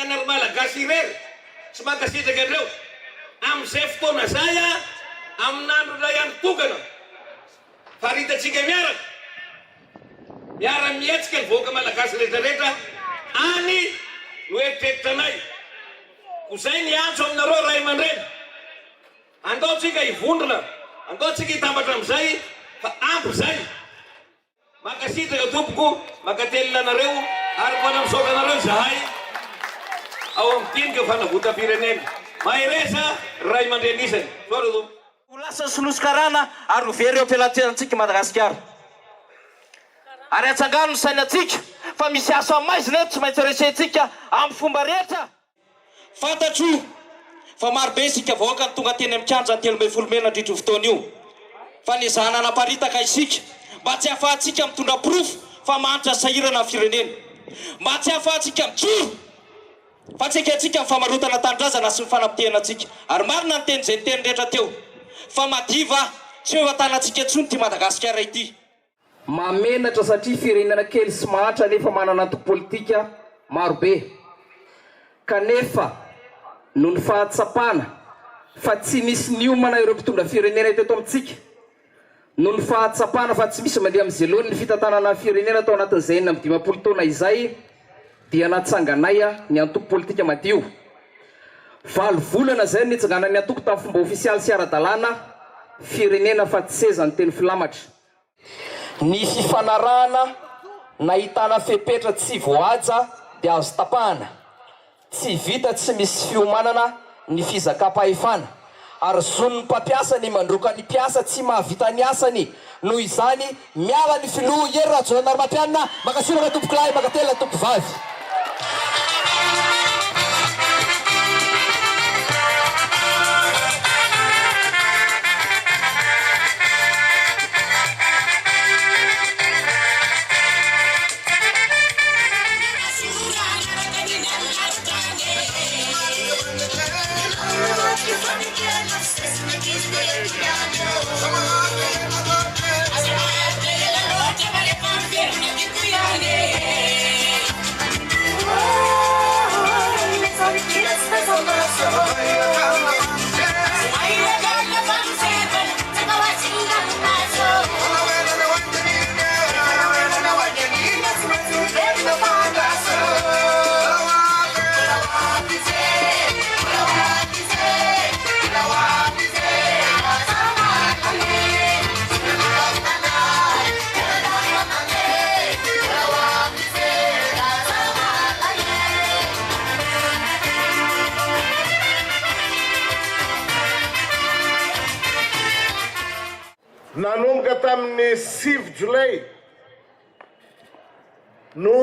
Mitsangana Malagasy irery tsy mankasitraka andreo amin'izay fotoana zay amin'andro ray ihany tokana faritatsika miara mietsika ny vahoaka Malagasy rehetrarehetra any no eritreritranay ko zay ny antso aminareo ray aman-dreny andaotsika hivondrona andaotsika hitambatra amin'izay fa ampy zay mankasitraka tompoko mankatelina anareo ary manamsoka anareo zahay ao amin'ny dinika fanavotam-pirenena maheresa ray aman-dreny isany soa lasa soloskarana ary very eo ampilanterantsika Madagasikara ary atsangano ny sainatsika fa misy asa maizina tsy maintsy resentsika amin'ny fomba rehetra fantatro fa marobe isika vahoaka ny tonga teny amin'ny kianja ny 13 nandritra fotoana io fa ny zananam-paritaka isika mba tsy hahafahantsika mitondra porofo fa mahantra sahirana amin'ny firenena mba tsy hahafahantsika mijoro fa tsy atsika ny famarotana tandrazana sy ny fanapitehanantsika ary marina ny teny zay ny teny rehetra teo fa madiva tsy eo atanantsika intsony ty Madagasikara ity mamenatra satria firenena kely sy mahatra nefa manana antoko politika marobe kanefa no ny fahatsapana fa tsy misy niomana ireo mpitondra firenena teto amintsika no ny fahatsapana fa tsy misy mandeha amin'ny zelony ny fitantanana firenena tao anatin'izay 9 taona izay dia natsanganay ny antoko politika madio 7 volana zay nitsangana ny antoko tamin'ny fomba ofisialy sy ara-dalàna firenena fa tsy seza ny teny filamatra ny fifanarahana nahitana fepetra tsy voaja dia azo tapahana tsy vita tsy misy fiomanana ny fizakam-pahefana ary zon'ny mpampiasa ny mandroka ny mpiasa tsy mahavita ny asany noho izany miala ny filoha ery rajonary mampianina makasirana tompoko lahy makatela tompo vavy nanomboka tamin'ny 7 jolay no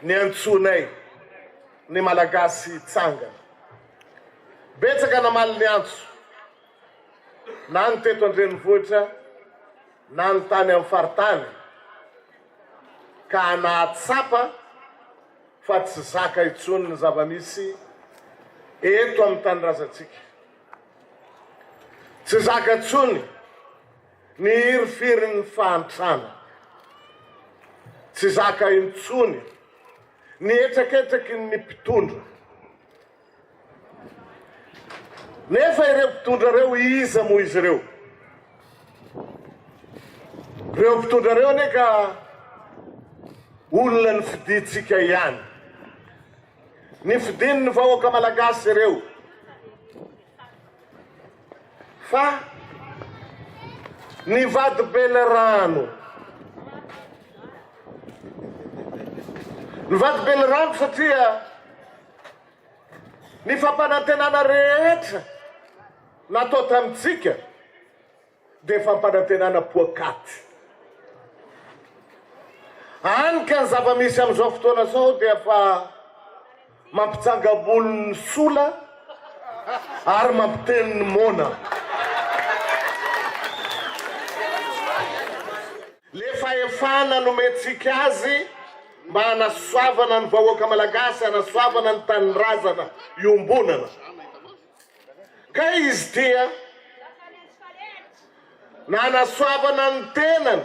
ny antsonay ny Malagasy tsangana betsaka namaly ny antso na ny teto andrenivohitra na ny tany amin'ny faritany ka nahatsapa fa tsy zaka itsony ny zava-misy eto amin'ny tanindrazantsika tsy zaka tsony ny hirifiry ny fahantrana tsy zaka intsony ny etraketraky ny mpitondra nefa ireo mpitondra reo iza moa izy reo mpitondra reo ane ka olona ny fiditsika ihany ny fidiny ny vahoaka Malagasy reo fa ny vady belerano ny vady belerano satria ny fampanantenana rehetra natao tamitsika dia fampanantenana poakaty anika ny zava-misy amin'izao fotoana zao dia fa mampitsangam-bolo ny sola ary mampiteny ny mona le fahefana nometsika azy mba hanasoavana ny vahoaka Malagasy hanasoavana ny tanindrazana iombonana ka izy tia na hanasoavana ny tenany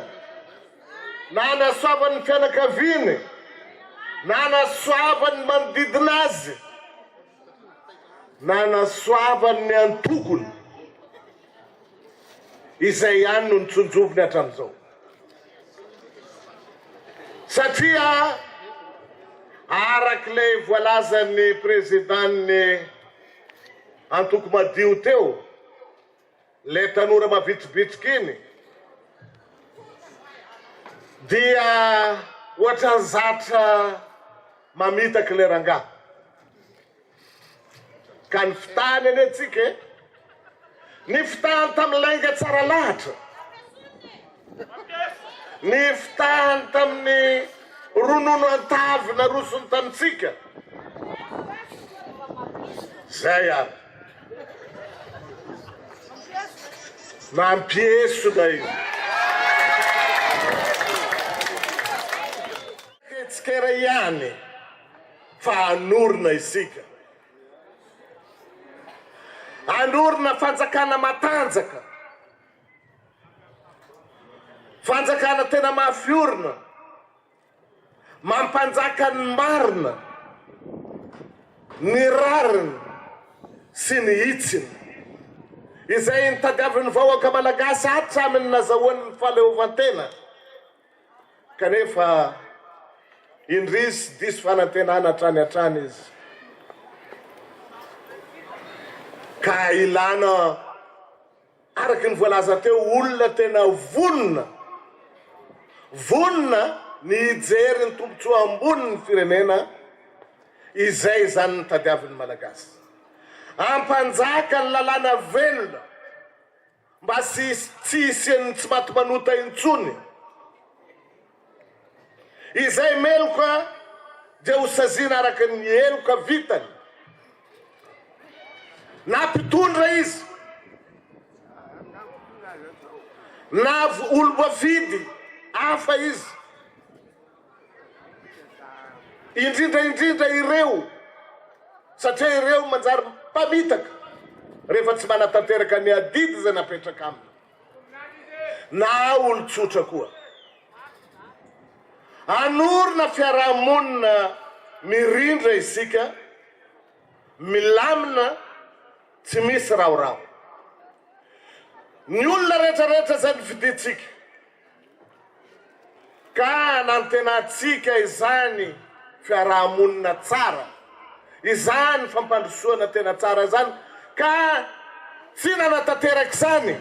na hanasoavana ny fianakaviany nanasoavany manodidina azy, nanasoavany ny antokony, izay ihany no nitsonjovony hatramin'izao. Satria arak'ilay voalazan'ny présidentny antoko madio teo, le tanora mavitribitrika iny, dia ohatrany zatra mamitaka le rangahy. Ka ny fitahany eny atsika, ny fitahany tamin'ny lainga tsara lahatra, ny fitahany tamin'ny ronono antavy na rosony tamitsika, zay ary mampiesona io. Ketsikera ihany fa anorina isika, anorina fanjakana matanjaka, fanjakana tena mafiorina, mampanjaka ny marina, ny rarina sy ny hitsiny, izay nitadiavin'ny vahoaka malagasy hatraminy nazahoany ny fahaleovantena, kanefa indrisy diso fanantenana hatrany izy. Ka ilana araky ny voalaza teo, olona tena vonona, vonona ny ijery ny tombontsoa ambony ny firenena, izay zany nitadiavin'ny malagasy. Ampanjaka ny lalàna velona mba tsy hisian'ny tsy maty manota intsony, izay meloka dia ho saziana araky ny eloka vitany, na mpitondra izy, na olo voafidy hafa izy, indrindra ireo, satria ireo manjary mpamitaka rehefa tsy manatanteraka ny adidy zay napetraka aminy, na olo tsotra koa. Anorina fiarahamonina mirindra isika, milamina, tsy misy raorao. Ny olona rehetrarehetra zay nifiditsika, ka nantenatsika izany fiarahamonina tsara, izany fampandrosoana tena tsara izany, ka tsy nanatanteraky izany,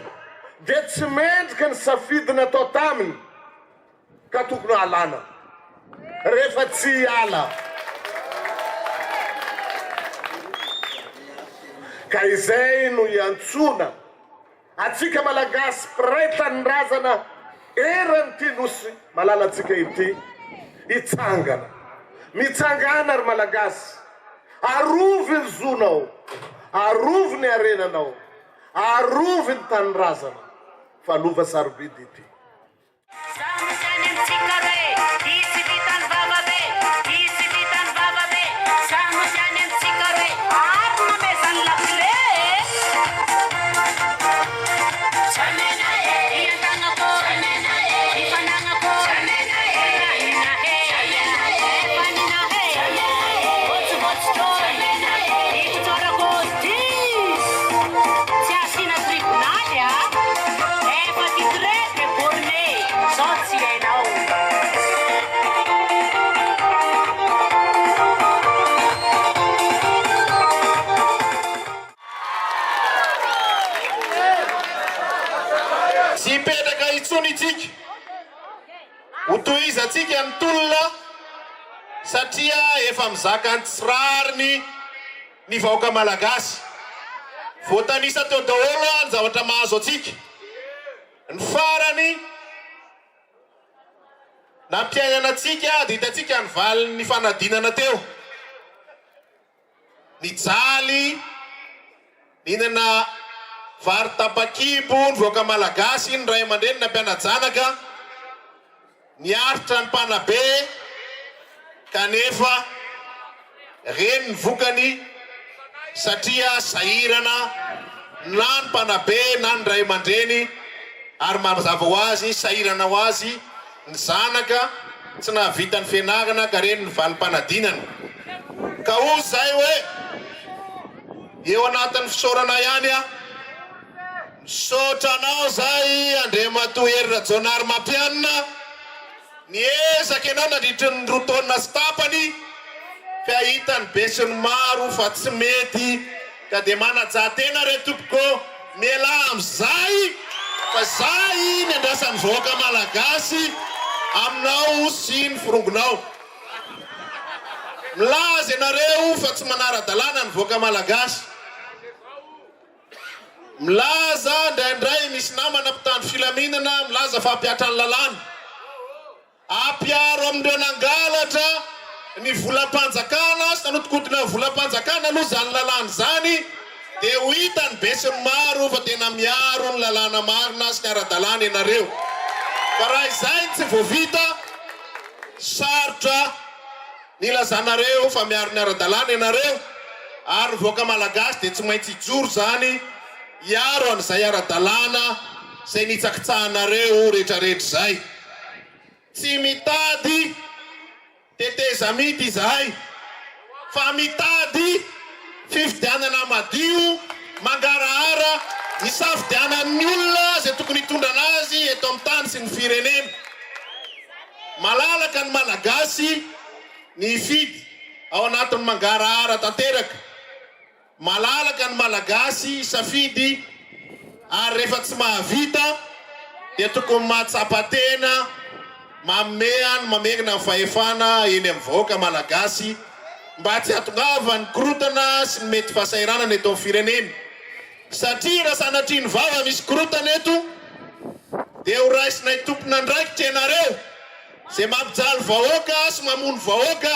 dia tsy mendrika ny safidina atao taminy, ka tokony alana rehefa tsy ala. Ka izay no iantsona atsika malagasy piraitan'ny razana erany ty nosy malalatsika ity, itsangana. Mitsangana ry malagasy, arovy ny zonao, arovy ny arenanao, arovy ny tany razana, fa lova sarobidy ity. Tsy petraka itsony itsika, hotoizatsika ny tolona, satria efa mizaka ny tsirariny ny vahoaka malagasy. Voatanisa teo daholo ny zavatra mahazo atsika. Ny farany nampiainana atsika dia hitatsika ny valin'ny fanadinana teo. Ny jaly, ninana vary tapakibo ny vahoaka malagasy, ny ray aman-dreny nampianajanaka, niaritra ny mpanabe, kanefa reny ny vokany, satria sahirana na ny mpanabe na ny ray aman-dreny, ary mazava ho azy sahirana ho azy ny zanaka tsy nahavitany fianarana ka reny ny valim-panadinana ka ozy zay hoe eo anatin'ny fisaorana ihany a misaotra anao zay Andrefan'Ambohijanahary Jonary mampianina niezaky ianao nandritry ny roa taona sy tapany fa hitany besiny maro fa tsy mety ka dia manajatena re tompoko miala am'izay fa zay ny andrasan'ny vahoaka malagasy aminao sy ny firongonao milaza ianareo fa tsy manara-dalàna ny vahoaka malagasy milaza indraindray misy namana mpitandro filaminana milaza fa ampiatra ny lalàna ampiaro amindreo nangalatra ny volam-panjakana sy nanotokodina volam-panjakana aloha zany lalàna zany dia ho hitany besiny maro fa tena miaro ny lalàna marina sy ny ara-dalàna ianareo fa raha izay tsy voavita sarotra nilazanareo fa miaro ny ara-dalàna ianareo ary ny vahoaka malagasy dia tsy maintsy ijoro zany iaro an'izay ara-dalàna izay nitsakitsahanareo rehetrarehetra zay tsy mitady teteza mity izahay fa mitady fifidianana madio mangarahara isafidianan'ny olona zay tokony hitondra anazy eto amin'ny tany sy ny firenena malalaka ny malagasy ny fidy ao anatin'ny mangarahara tanteraka malalaka ny malagasy safidy ary rehefa tsy mahavita dia tokony mahatsapa-tena mamegna fahefana eny amin'ny vahoaka malagasy mba tsy hatongava ny korotana sy ny mety fahasahiranana eto amin'ny firenena satria raha sanatria ny vava misy korotana eto dia ho raisinay tompona andraikitra ianareo zay mampijaly vahoaka sy mamono vahoaka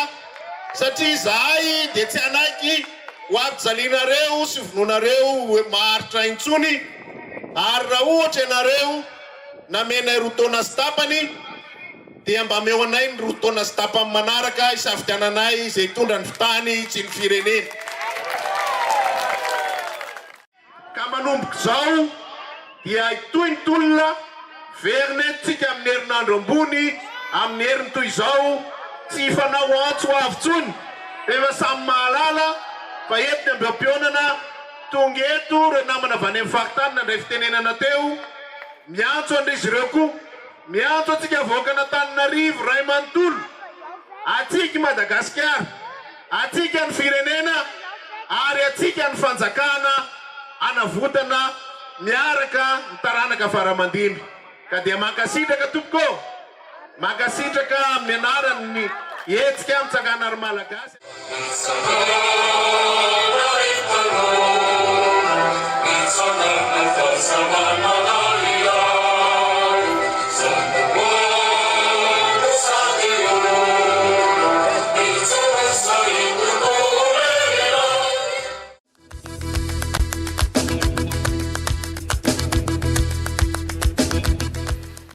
satria zahay dia tsy anaiky ho ampijalianareo sy vononareo maharitra intsony ary raha ohatra ianareo namenay roa taona sy tapany dia mba meo anay ny roa taona sy tapany manaraka isafidiananay izay hitondra ny fitany tsy ny firenena ka manomboka zao dia itoyntolona verinetsika amin'ny herinandro ambony amin'ny heriny toy izao tsy fanao antso ho avitsony rehefa samy mahalala fa ety ny ambam-pionana tonga eto reo namana avy any amin'ny faritany nandray fitenenana teo miantso andrizy ireo koa miantso atsika vahoaka an'Antananarivo ray manontolo atsika Madagasikara atsika ny firenena ary atsika ny fanjakana anavotana miaraka ny taranaka faramandimby ka dia mankasitraka tompoko mankasitraka amin'ny anarany hetsika Mitsangana ary Malagasy It's